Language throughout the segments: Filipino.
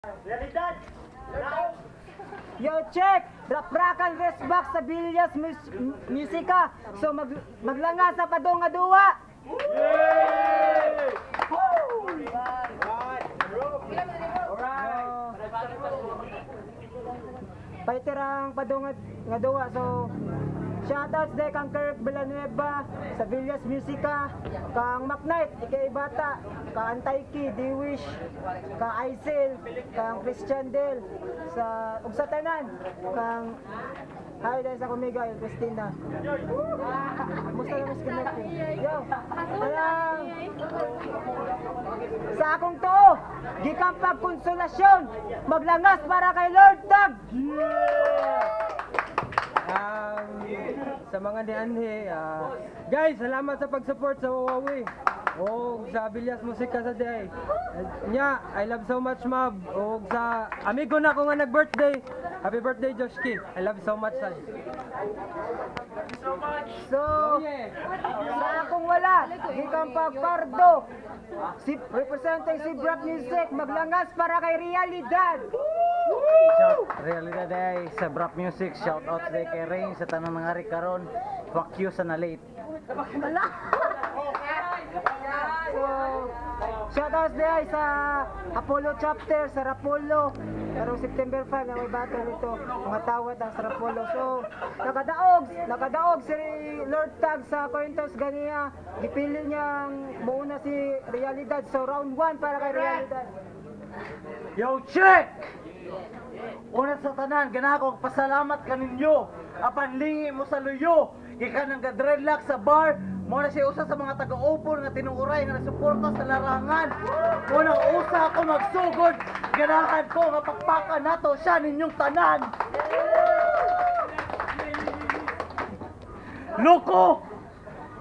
Realidad! Yo, check! Raprakan rest back sa Villas Musika. So, maglanga sa padong nga duwa. Paiterang padong nga duwa. So, shoutouts day kang Kirk Villanueva sa Villas Musika, kang McKnight, Ikay Bata, kang Antaiki, Diwish, kang Aisel, kang Christian Del, ug sa tanan, kang hi dahil sa Kumiga, yung Christina. Musta na mas connecting? Yo, parang sa akong to, gikang pagkonsolasyon, maglangas para kay Lord Tag! Sa mga nianhi, guys, salamat sa pag-support sa Huawei o sa Villas Musika sa day. Nya, I love so much, Mab. O sa amigo na ko nga nag-birthday, happy birthday, Joshki. I love so much, son. So, sa akong wala, gikang pagpardo, representing si Brap Music, maglangas para kay Realidad! Realidad ay sa Brap Music. Shout out day kay Rain sa tanang nangari karon. Fuck you sa na-late. So, shoutouts day sa Apollo chapter sa Rapolo. Karong September 5 na may battle nito. Mga tawad ang sa Rapolo. So, nakadaog si Lord Tag sa Cointos ganiya. Gipili niyang muuna si Realidad. So, round 1 para kay Realidad. Yo, check! Una sa tanan, ganako pasalamat kaninyo. Apan lingi mo sa luyo. Ika nang gadreadlock sa bar. Muna siya usa sa mga taga-upon nga tinuuray nga nasuporta sa larangan. Muna usa ako magsugod. Ganahan ko nga pakpakan nato siya ninyong tanan. Loko!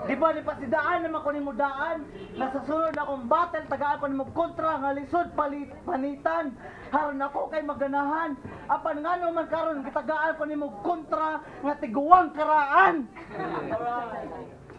Di ba ni pasidaan naman ko ni mo daan? Nasa sunod akong battle, tagaan ko ni mo kontra, nga lisod, panitan. Haron ako kay maganahan. Apan nga naman karon gitagaan ko ni mo kontra, nga tiguwang karaan.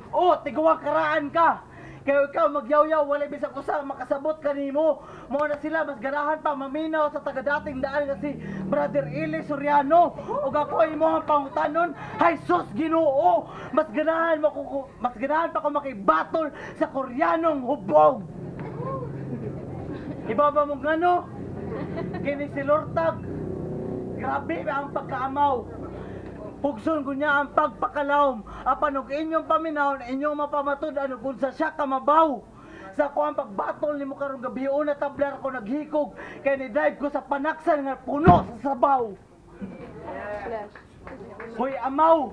Oh, tiguwang karaan ka. Kaya ikaw magyaw-yaw, wala bisag usa makasabot kanimo. Mo na sila mas ganahan pa maminaw sa taga-dating daan nga si Brother Eli Soriano. Ug ako imong pangutanon, hay sus Ginoo. Mas ganahan pa ko makibatol sa Koreanong hubog. Ibaba mo ngano? Kini si Lortag. Grabe ang pagkaamaw. Pugson ko niya ang pagpakalawom. Apan og inyong paminawon, inyong mapamatud-an kung sa siya kamabaw. Sa ko ang pagbatol ni mo karong gabi na tablar ko naghikog kay ni drive ko sa panaksan nga puno sa sabaw. Hoy amaw,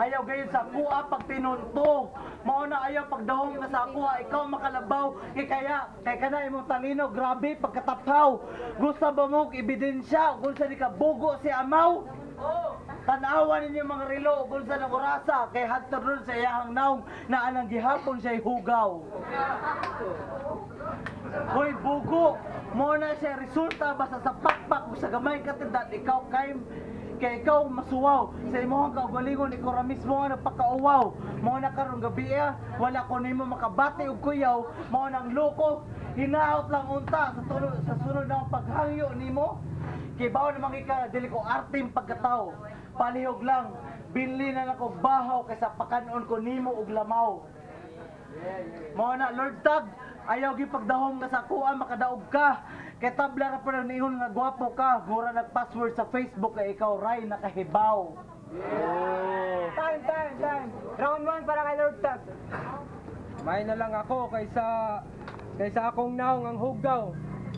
ayaw gayon sa kuha pag pinunto. Mao na ayaw pagdahong ka sa kuha, ikaw makalabaw. Kay kana imong talino, grabe pagkataphaw. Gusto ba mo ebidensya kung sa di ka bugo si amaw? Tanawan ninyo mga relo kung sa nagurasa kay hadto ron sa iyahang naong na anang gihapon siya'y hugaw. Hoy bugo, mo na siya resulta basta sa pakpak sa gamay katindat ikaw kay ikaw masuwaw sa imong kaugalingon ikaw ra mismo ang nagpakauwaw. Mo na karon gabi wala ko nimo makabati og kuyaw, mo nang loko hinaot lang unta sa sunod ng paghangyo nimo. Kay bawo naman ka dili ko artim pagkatao. Palihog lang, binli na nako bahaw kaysa pakanon ko nimo og lamaw. Mao na Lord Tag, ayaw gi pagdahom ka sa kuha makadaog ka. Kay tabla ra pa nihon nga gwapo ka, mura nag-password sa Facebook kay ikaw ray nakahibaw. Time. Round 1 para kay Lord Tag. May na lang ako kaysa akong naong ang hugaw.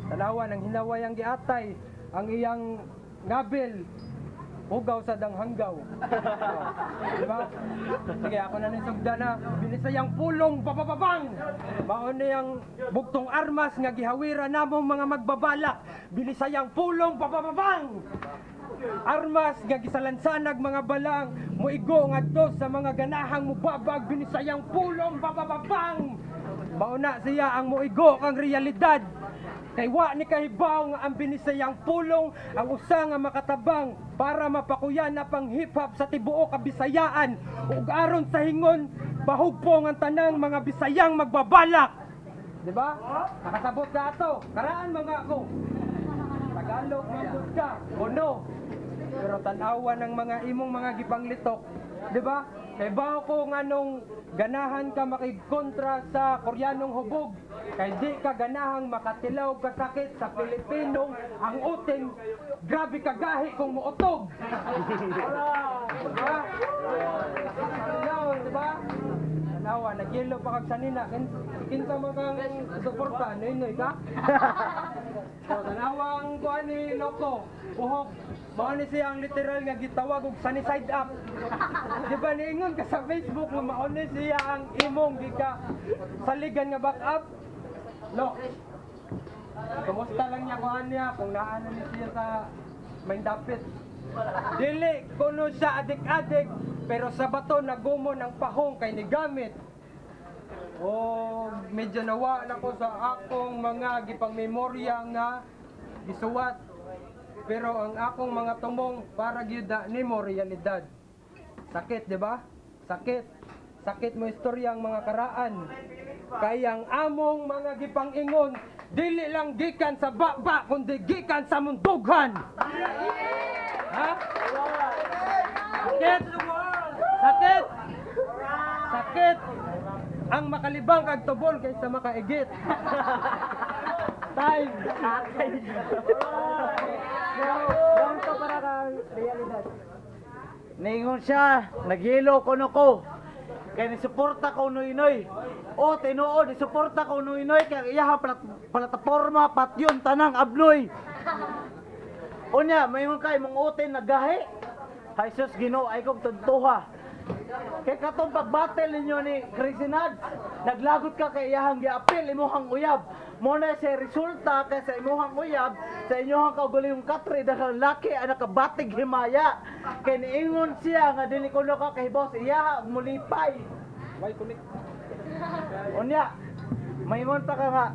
Tanawan ang hinaway ang giatay, ang iyang ngabil. Hugaw sa danghanggaw. Diba? Sige, ako na nisugda na. Binisayang pulong, papapabang! Maon niyang bugtong armas nga gihawira namong mga magbabalak. Binisayang pulong, papapabang! Armas nga gisalansanag mga balang. Muigo nga dos sa mga ganahang mubabag. Binisayang pulong, papapabang! Mauna siya ang muigo kang realidad. Kay wa ni kahibaw nga ang binisayang pulong ang usa nga makatabang para mapakuyan na pang hip-hop sa tibuok ka Bisayaan ug aron sa hingon bahugpong ang tanang mga Bisayang magbabalak. Di ba? Nakasabot na ato. Karaan mga ako. Kabalo manggut ka. Ono. Pero tanawa ng mga imong mga gipanglitok, di ba? Kay bao ko nganong ganahan ka makigkontra sa Koreanong hubog. Kay di ka ganahang makatilaw ka sakit sa Pilipinong ang uting grabe kagahi kung muotog. Diba? Diba? Tanawa, nagyelo pa kag sanina. Kinsa magang suporta, noy ka? So, tanawang kuha ni Loko, uhok. Mao ni siya ang literal nga gitawag og sunny side up. Di ba niingon ka sa Facebook nga mao ni siya ang imong gika saligan nga back up? Lo. Kumusta lang niya kuha niya kung naano ni siya sa main dapit. Dili kuno siya adik-adik pero sa bato nagumon ang pahong kay ni gamit. Medyo nawa na ko sa akong mga gipangmemorya nga gisuwat. Pero ang akong mga tumong para gyud nimo realidad. Sakit, di ba? Sakit. Sakit mo istorya ang mga karaan. Kaya ang among mga gipang-ingon dili lang gikan sa baba kundi gikan sa mundughan. Ha? Sakit. Sakit. Sakit. Ang makalibang kag tubol kaysa makaigit. Time. Doon to para kang realidad. Ningon siya, nagyelo kuno ko. Kaya nisuporta ko Noynoy. O tinuod, nisuporta ko Noynoy kaya iyahang plataforma patyon tanang abloy. Unya, mayroon kay mong utin nagahi. Hay sus Ginoo ay kong tuntuha. Kay katong pagbattle ninyo ni Crisinad, naglagot ka kay iyahang giapil imuhang uyab. Mo na sa resulta kay sa imuhang uyab, sa inyong kaugalingong katre daghang laki ang nakabatig himaya. Kay niingon siya nga dili kuno ka kay boss iya mulipay. Why kunik? Unya, mayingon pa ka nga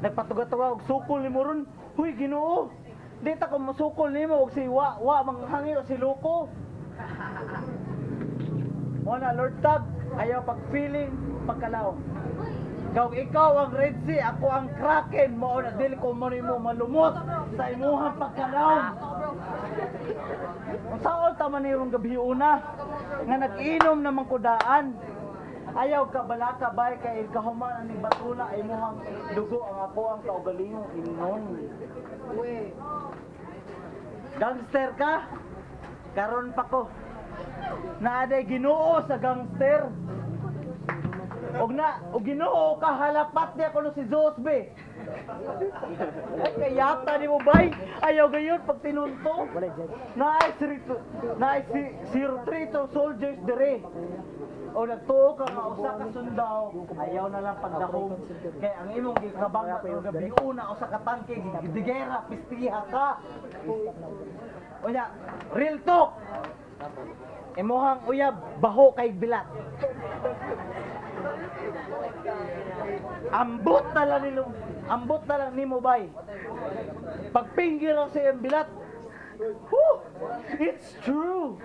nagpatuga-tuga og sukol nimo ron. Huy Ginoo, di ta ko masukol nimo og si wa manghangi o si Loko. Muna Lord Tab, ayaw pag-feeling, pagkalaw. Ikaw ang Red Sea, ako ang Kraken. Mao na dili ko mo malumot sa imuhang pagkalaw. Kung saan tama nirong gabi una, nga nag-inom namang kudaan. Ayaw ka balaka bay kay kahuman ani batula imuhang dugo ang ako ang kaugalingong inon. Gangster ka? Karon pa ko. Naaday Ginoo sa gangster. Og Ginoo ka halapat niya kuno si Zosbe. Ay kayata ni mo bay. Ayaw gayon pag tinunto. Naay si 03 soldiers dire. O nagtuo ka nga usa ka sundao, ayaw na lang pagdahom. Kaya ang imong gikabang gabi una usa ka tangke digera pistiha ka. Unya, real talk. Imuhang uyab baho kay bilat. Ambot na lang nimo bay. Pagpinggir ang sa iyang bilat. Whew, it's true.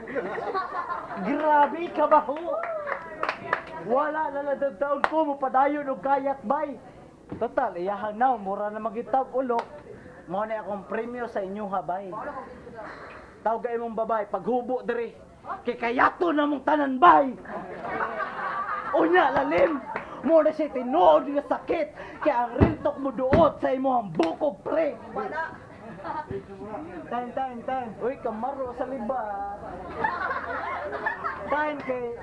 Grabe ka baho. Wala laladang taon ko mo padayon og kayak bay. Total iyahang now mura na magitag ulo. Mao na akong premyo sa inyo ha bay. Tawag imong babay paghubo diri. Kay kayato na mong tanan bay. Unya lalim. Mo na siya tinuod nga sakit. Kaya ang real talk mo duot sa imong buko pre. Time. Uy, kamaro sa libat. Time kay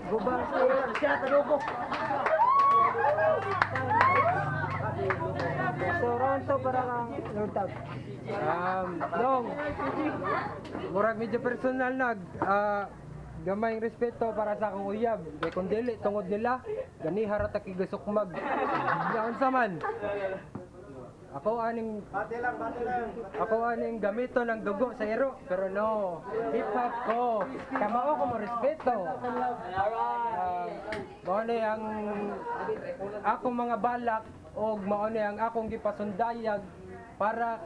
Gubang Siya talugo. So round to para kang Lord Tab. Dong. Murag medyo personal gamay respeto para sa akong uyab. Kay kung dili tungod nila, gani harata kigasukmag. Yan sa man. Ako aning gamito ng dugo sa iro, pero no, hip hop ko. Kamao ko mo respeto. Mao ni ang akong mga balak o mao ni ang akong gipasundayag para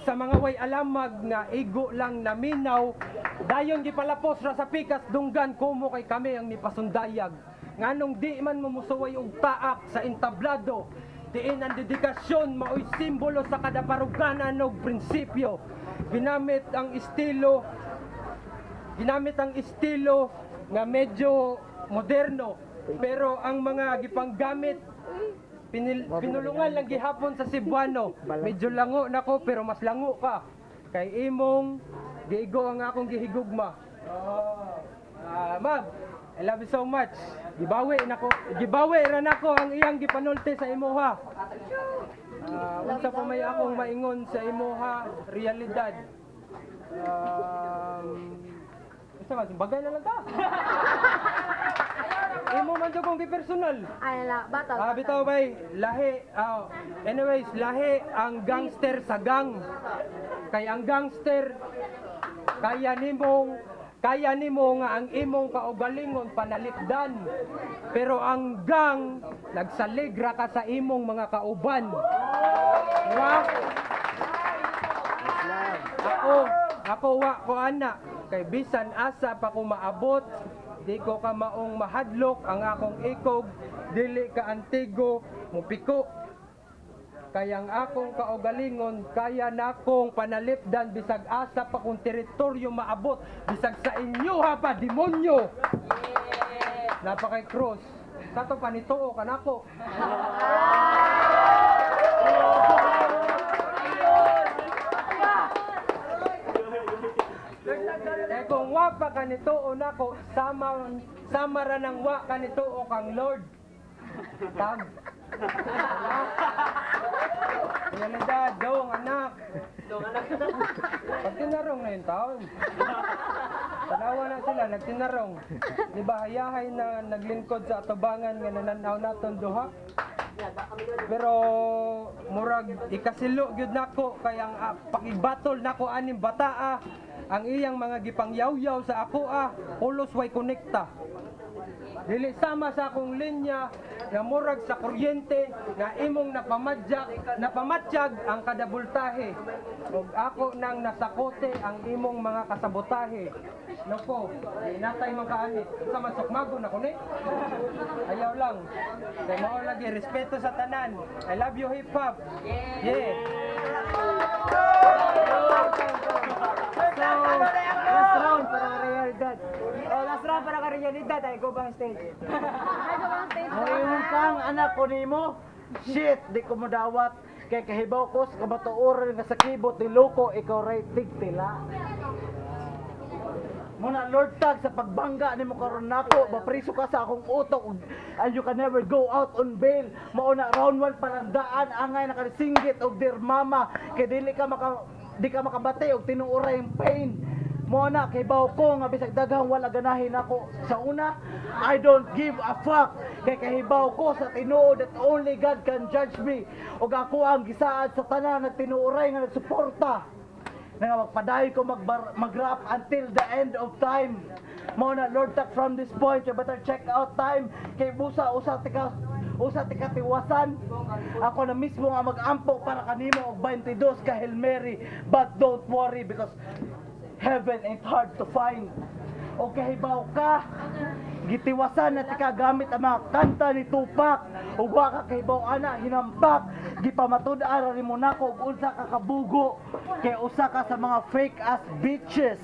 sa mga way alamag nga igo lang naminaw dayon gipalapos ra sa pikas dunggan kumo kay kami ang nipasundayag nganong di man mumusuway og taak sa entablado diin ang dedikasyon mao'y simbolo sa kadaparuganan og prinsipyo. Ginamit ang estilo nga medyo moderno, pero ang mga gipanggamit pinulungan lang gihapon sa Cebuano. Medyo lango nako pero mas lango ka kay imong giigo ang akong gihigugma. Ma'am, I love you so much. Gibawi ra nako ang iyang gipanulti sa imuha. Unsa pa may akong maingon sa imuha, realidad. Unsa man bagay na lang ta. Imo man jud kong personal. Ay la, bata. Bitaw bay, lahi. Anyways, lahi ang gangster sa gang. Kay ang gangster kaya nimo nga ang imong kaugalingon panalipdan. Pero ang gang nagsaligra ka sa imong mga kauban. Diba? Ako wa ko ana kay bisan asa pa ko maabot, di ko ka maong mahadlok ang akong ikog, dili ka antigo mupiko. Kaya ang akong kaugalingon kaya nakong panalipdan bisag asa pa kung teritoryo maabot, bisag sa inyo ha pa demonyo. Napakay cross. Sato panituo kanako. Kung wa pa kanituo nako, sama ra nang wa kanituo kang Lord. Tag. Realidad, dong anak. Pag tinarong na yung taon. Tanawa na sila, nagtinarong. Di ba hayahay na naglingkod sa atubangan nga nananaw naton duha? Pero murag ikasilo gyud nako kayang pakibatol nako aning bataa ang iyang mga gipangyaw-yaw sa ako ulos way konekta. Dili sama sa akong linya nga murag sa kuryente nga imong napamatyag ang kada bultahe. Ug ako nang nasakote ang imong mga kasabotahe. Nako, natay man kaani. Sa man sukmago na kuno. Ayaw lang. Kay mao lagi respeto sa tanan. I love you hip hop. Yeah. Last round para ka realidad. Last round para ka realidad. Ay, go bang stage. Ngayon kang anak ko nimo. Shit, di ko modawat. Kay kahibaw ko sa kabatuoran nga sa kibot ni Loko, ikaw ray tigtila. Muna Lord tag sa pagbangga nimo karon nako, mapriso ka sa akong utok and you can never go out on bail. Mao na round 1 palandaan angay nakasinggit og dear mama kay di ka makabati og tinuoray ang pain. Mo na kay baw ko nga bisag daghang wala ganahin ako. Sa una, I don't give a fuck. Kay kahibaw ko sa tinuod that only God can judge me. Og ako ang gisaad sa tanan nga tinuoray nga nagsuporta. Nga magpadayon ko mag-rap until the end of time. Mo na Lord tak from this point, you better check out time. Kay usa tika tiwasan. Ako na mismo nga mag-ampo para kanimo og 22 ka Hail Mary. But don't worry because heaven ain't hard to find. O kahibaw ka, gitiwasan na tika gamit ang mga kanta ni Tupac. O wa ka kahibaw ana, hinampak. Gipamatud-ara rin mo nako og unsa ka kabugo. Kay usa ka sa mga fake ass bitches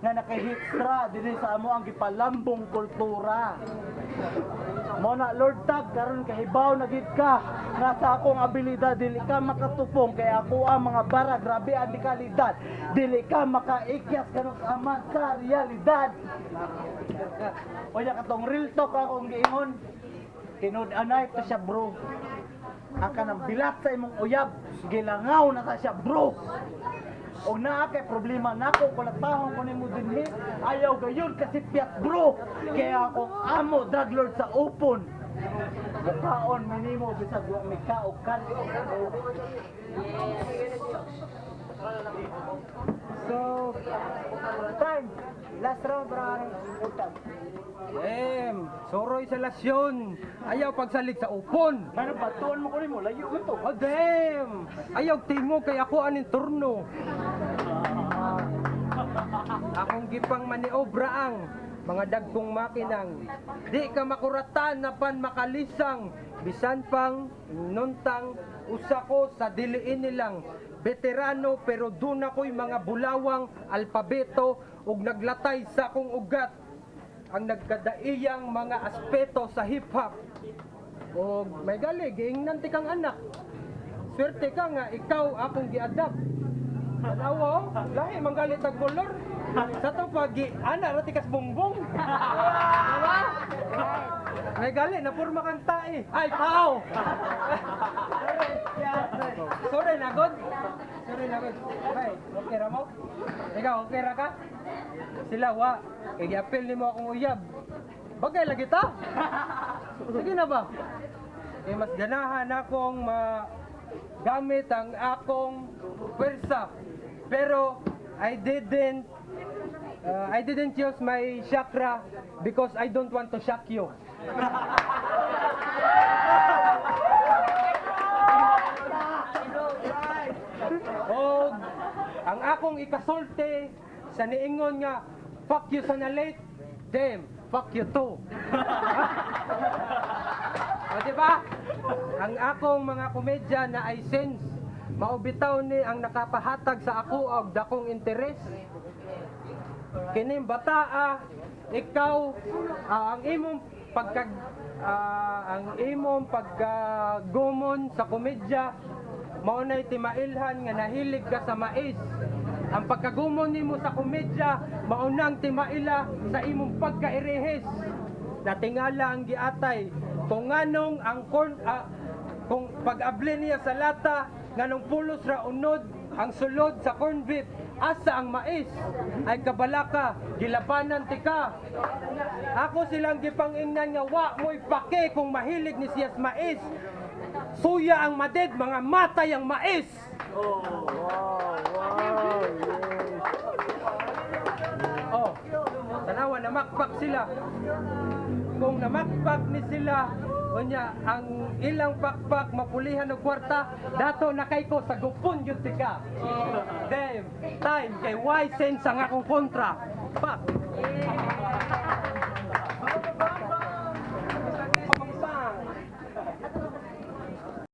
nga nakahitsra dinhi sa amo ang gipalambong kultura. Mo na Lord tag karon kahibaw na gid ka nga sa akong abilidad dili ka makatupong kay ako ang mga bara grabe ang kalidad. Dili ka makaikyas kanus aman sa realidad. Oya katong real talk akong giingon. Tinud-anay to siya bro. Aka nang bilat sa imong uyab, gilangaw na ta siya bro. O naa kay problema nako kulatahon ko nimo dinhi ayaw gayon kasi piyat bro kaya ako amo drug lord sa open mukaon minimo bisag wa may kaog kan. So, time. Last round para ka Soroy sa lasyon. Ayaw pagsalig sa upon. Ano ba tuon mo ko nimo layo ito. Oh damn! Ayaw tingog kay ako aning turno. Akong gipang maniobra ang mga dagkong makinang. Di ka makuratan na pan makalisang, bisan pang nuntang usa ko sa diliin nilang. Veterano pero dun ako'y mga bulawang alpabeto ug naglatay sa akong ugat. Ang nagkadaiyang mga aspeto sa hip-hop. O may gali, giingnan ti kang anak. Swerte ka nga, ikaw akong giadapt. Tanawa, lahi manggalit ang kolor. Sa to pagi, ana rati kas bongbong. Diba? May gali, napurma kang tae. Ay, pao! Sorry na, God. Sorry na, God. Okay, okay ra mo? Ikaw, okay ra ka? Sila, wa. Kaya gi-appeal ni mo akong uyab. Bagay lagi ta? Sige na ba? Eh, mas ganahan akong gamit ang akong pwersa. Pero I didn't use my chakra because I don't want to shock you. O ang akong ikasulti sa niingon nga fuck you sa na-late, damn, fuck you too. O diba? Ang akong mga komedya na ay sense, maubitaw ni ang nakapahatag sa ako og dakong interes. Kining bataa, ikaw ang imong pagkagumon sa komedya mao nay timailhan nga nahilig ka sa mais. Ang pagkagumon nimo sa komedya mao nang timaila sa imong pagkairehis. Natingala ang giatay kung nganong ang kung pag-abli niya sa lata nganong pulos ra unod ang sulod sa corn beef asa ang mais ay kabalaka gilabanan tika. Ako silang gipangingnan nga wa mo'y pake kung mahilig ni siyas mais. Suya ang maded, mga matay ang mais. Oh, tanawa namakpak sila. Kung namakpak ni sila, unya ang ilang pakpak mapulihan og kwarta, dato na kay ko sa gupon yun tika. Damn, time kay why sense ang akong kontra. Pak.